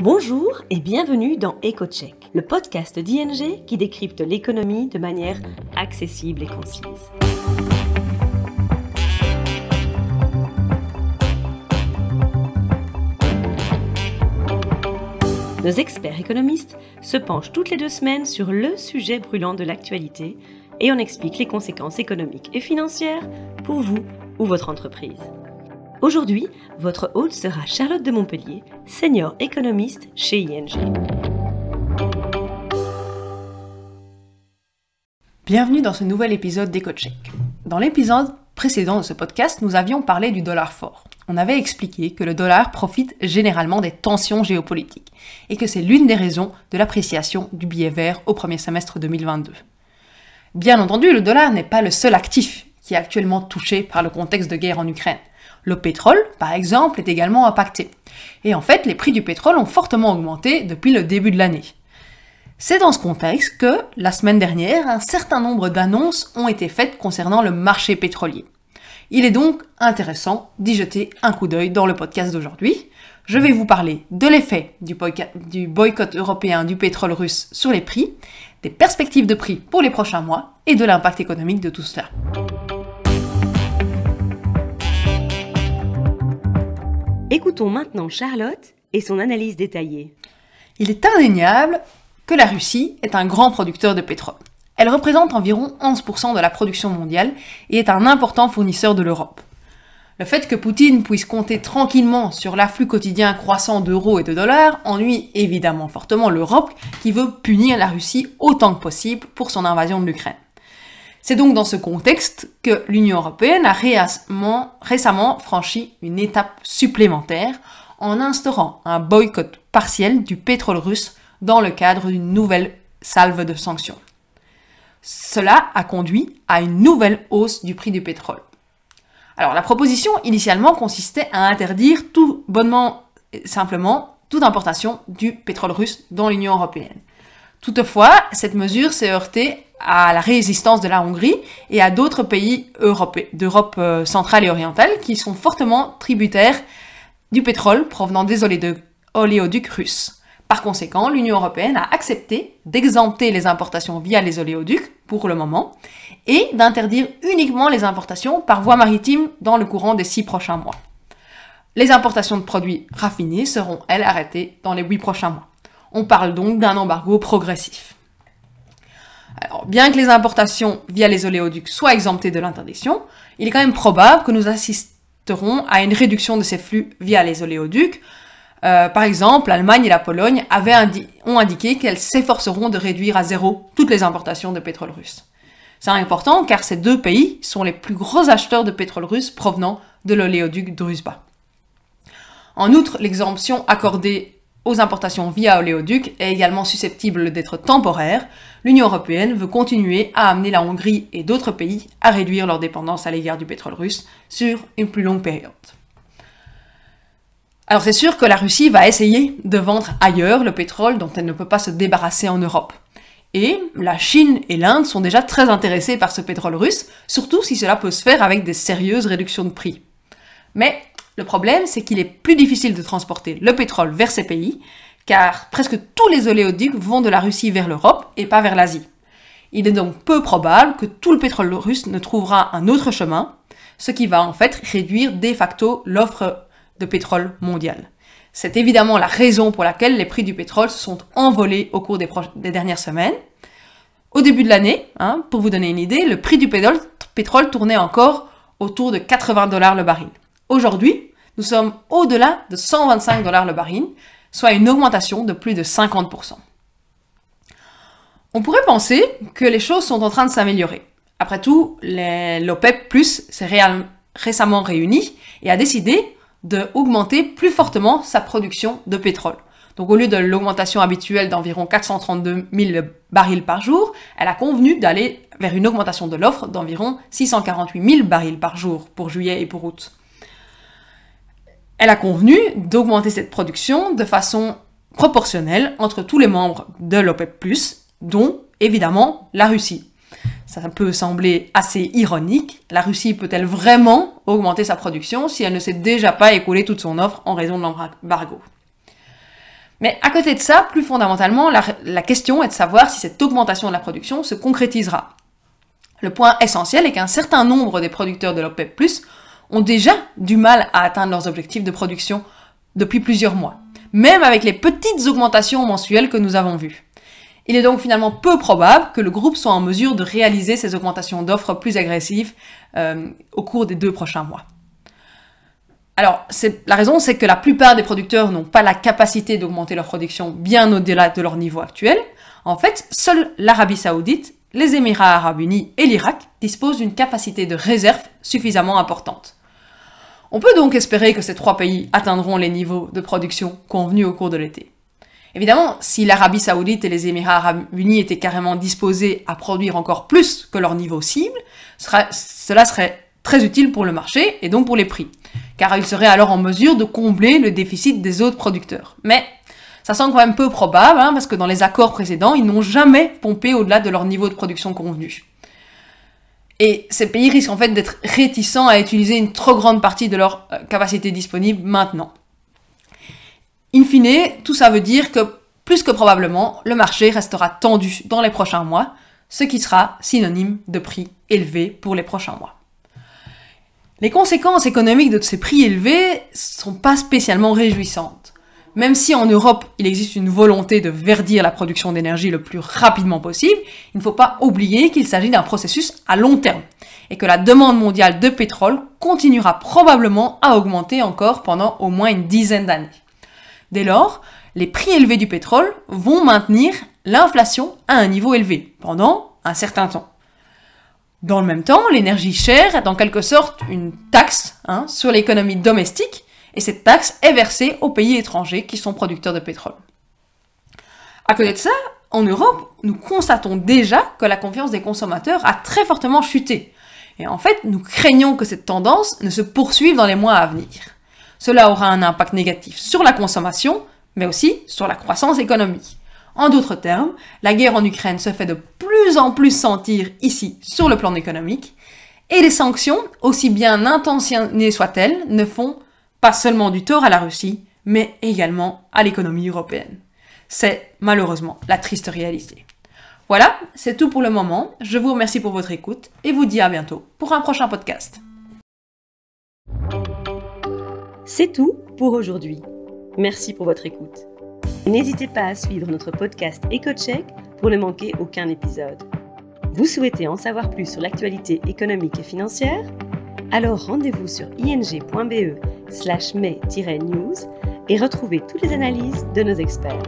Bonjour et bienvenue dans EcoCheck, le podcast d'ING qui décrypte l'économie de manière accessible et concise. Nos experts économistes se penchent toutes les 2 semaines sur le sujet brûlant de l'actualité et on explique les conséquences économiques et financières pour vous ou votre entreprise. Aujourd'hui, votre hôte sera Charlotte de Montpellier, senior économiste chez ING. Bienvenue dans ce nouvel épisode d'EcoCheck. Dans l'épisode précédent de ce podcast, nous avions parlé du dollar fort. On avait expliqué que le dollar profite généralement des tensions géopolitiques et que c'est l'une des raisons de l'appréciation du billet vert au premier semestre 2022. Bien entendu, le dollar n'est pas le seul actif qui est actuellement touché par le contexte de guerre en Ukraine. Le pétrole, par exemple, est également impacté. Et en fait, les prix du pétrole ont fortement augmenté depuis le début de l'année. C'est dans ce contexte que, la semaine dernière, un certain nombre d'annonces ont été faites concernant le marché pétrolier. Il est donc intéressant d'y jeter un coup d'œil dans le podcast d'aujourd'hui. Je vais vous parler de l'effet du boycott européen du pétrole russe sur les prix, des perspectives de prix pour les prochains mois et de l'impact économique de tout cela. Écoutons maintenant Charlotte et son analyse détaillée. Il est indéniable que la Russie est un grand producteur de pétrole. Elle représente environ 11% de la production mondiale et est un important fournisseur de l'Europe. Le fait que Poutine puisse compter tranquillement sur l'afflux quotidien croissant d'euros et de dollars ennuie évidemment fortement l'Europe qui veut punir la Russie autant que possible pour son invasion de l'Ukraine. C'est donc dans ce contexte que l'Union européenne a récemment franchi une étape supplémentaire en instaurant un boycott partiel du pétrole russe dans le cadre d'une nouvelle salve de sanctions. Cela a conduit à une nouvelle hausse du prix du pétrole. Alors la proposition initialement consistait à interdire toute importation du pétrole russe dans l'Union européenne. Toutefois, cette mesure s'est heurtée à la résistance de la Hongrie et à d'autres pays d'Europe centrale et orientale qui sont fortement tributaires du pétrole provenant des oléoducs russes. Par conséquent, l'Union européenne a accepté d'exempter les importations via les oléoducs pour le moment et d'interdire uniquement les importations par voie maritime dans le courant des 6 prochains mois. Les importations de produits raffinés seront, elles, arrêtées dans les 8 prochains mois. On parle donc d'un embargo progressif. Alors, bien que les importations via les oléoducs soient exemptées de l'interdiction, il est quand même probable que nous assisterons à une réduction de ces flux via les oléoducs. Par exemple, l'Allemagne et la Pologne ont indiqué qu'elles s'efforceront de réduire à zéro toutes les importations de pétrole russe. C'est important car ces 2 pays sont les plus gros acheteurs de pétrole russe provenant de l'oléoduc Druzhba. En outre, l'exemption accordée aux importations via oléoduc est également susceptible d'être temporaire. L'Union européenne veut continuer à amener la Hongrie et d'autres pays à réduire leur dépendance à l'égard du pétrole russe sur une plus longue période. Alors c'est sûr que la Russie va essayer de vendre ailleurs le pétrole dont elle ne peut pas se débarrasser en Europe. Et la Chine et l'Inde sont déjà très intéressées par ce pétrole russe, surtout si cela peut se faire avec des sérieuses réductions de prix. Mais le problème, c'est qu'il est plus difficile de transporter le pétrole vers ces pays, car presque tous les oléoducs vont de la Russie vers l'Europe et pas vers l'Asie. Il est donc peu probable que tout le pétrole russe ne trouvera un autre chemin, ce qui va en fait réduire de facto l'offre de pétrole mondiale. C'est évidemment la raison pour laquelle les prix du pétrole se sont envolés au cours des dernières semaines. Au début de l'année, pour vous donner une idée, le prix du pétrole tournait encore autour de $80 le baril. Aujourd'hui, nous sommes au-delà de $125 le baril, soit une augmentation de plus de 50%. On pourrait penser que les choses sont en train de s'améliorer. Après tout, l'OPEP+ s'est récemment réunie et a décidé d'augmenter plus fortement sa production de pétrole. Donc au lieu de l'augmentation habituelle d'environ 432 000 barils par jour, elle a convenu d'aller vers une augmentation de l'offre d'environ 648 000 barils par jour pour juillet et pour août. Elle a convenu d'augmenter cette production de façon proportionnelle entre tous les membres de l'OPEP+, dont évidemment la Russie. Ça peut sembler assez ironique. La Russie peut-elle vraiment augmenter sa production si elle ne s'est déjà pas écoulé toute son offre en raison de l'embargo ? Mais à côté de ça, plus fondamentalement, la question est de savoir si cette augmentation de la production se concrétisera. Le point essentiel est qu'un certain nombre des producteurs de l'OPEP+, ont déjà du mal à atteindre leurs objectifs de production depuis plusieurs mois, même avec les petites augmentations mensuelles que nous avons vues. Il est donc finalement peu probable que le groupe soit en mesure de réaliser ces augmentations d'offres plus agressives au cours des 2 prochains mois. Alors, la raison, c'est que la plupart des producteurs n'ont pas la capacité d'augmenter leur production bien au-delà de leur niveau actuel. En fait, seule l'Arabie Saoudite, les Émirats Arabes Unis et l'Irak disposent d'une capacité de réserve suffisamment importante. On peut donc espérer que ces 3 pays atteindront les niveaux de production convenus au cours de l'été. Évidemment, si l'Arabie Saoudite et les Émirats Arabes Unis étaient carrément disposés à produire encore plus que leur niveau cible, cela serait très utile pour le marché et donc pour les prix, car ils seraient alors en mesure de combler le déficit des autres producteurs. Mais ça semble quand même peu probable, parce que dans les accords précédents, ils n'ont jamais pompé au-delà de leur niveau de production convenu. Et ces pays risquent en fait d'être réticents à utiliser une trop grande partie de leur capacité disponible maintenant. In fine, tout ça veut dire que, plus que probablement, le marché restera tendu dans les prochains mois, ce qui sera synonyme de prix élevés pour les prochains mois. Les conséquences économiques de ces prix élevés ne sont pas spécialement réjouissantes. Même si en Europe, il existe une volonté de verdir la production d'énergie le plus rapidement possible, il ne faut pas oublier qu'il s'agit d'un processus à long terme et que la demande mondiale de pétrole continuera probablement à augmenter encore pendant au moins une dizaine d'années. Dès lors, les prix élevés du pétrole vont maintenir l'inflation à un niveau élevé pendant un certain temps. Dans le même temps, l'énergie chère est en quelque sorte une taxe sur l'économie domestique, et cette taxe est versée aux pays étrangers qui sont producteurs de pétrole. À côté de ça, en Europe, nous constatons déjà que la confiance des consommateurs a très fortement chuté. Et en fait, nous craignons que cette tendance ne se poursuive dans les mois à venir. Cela aura un impact négatif sur la consommation, mais aussi sur la croissance économique. En d'autres termes, la guerre en Ukraine se fait de plus en plus sentir ici sur le plan économique, et les sanctions, aussi bien intentionnées soient-elles, ne font pas seulement du tort à la Russie, mais également à l'économie européenne. C'est malheureusement la triste réalité. Voilà, c'est tout pour le moment. Je vous remercie pour votre écoute et vous dis à bientôt pour un prochain podcast. C'est tout pour aujourd'hui. Merci pour votre écoute. N'hésitez pas à suivre notre podcast EcoCheck pour ne manquer aucun épisode. Vous souhaitez en savoir plus sur l'actualité économique et financière ? Alors rendez-vous sur ing.be/mai-news et retrouvez toutes les analyses de nos experts.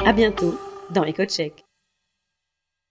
À bientôt dans EcoCheck.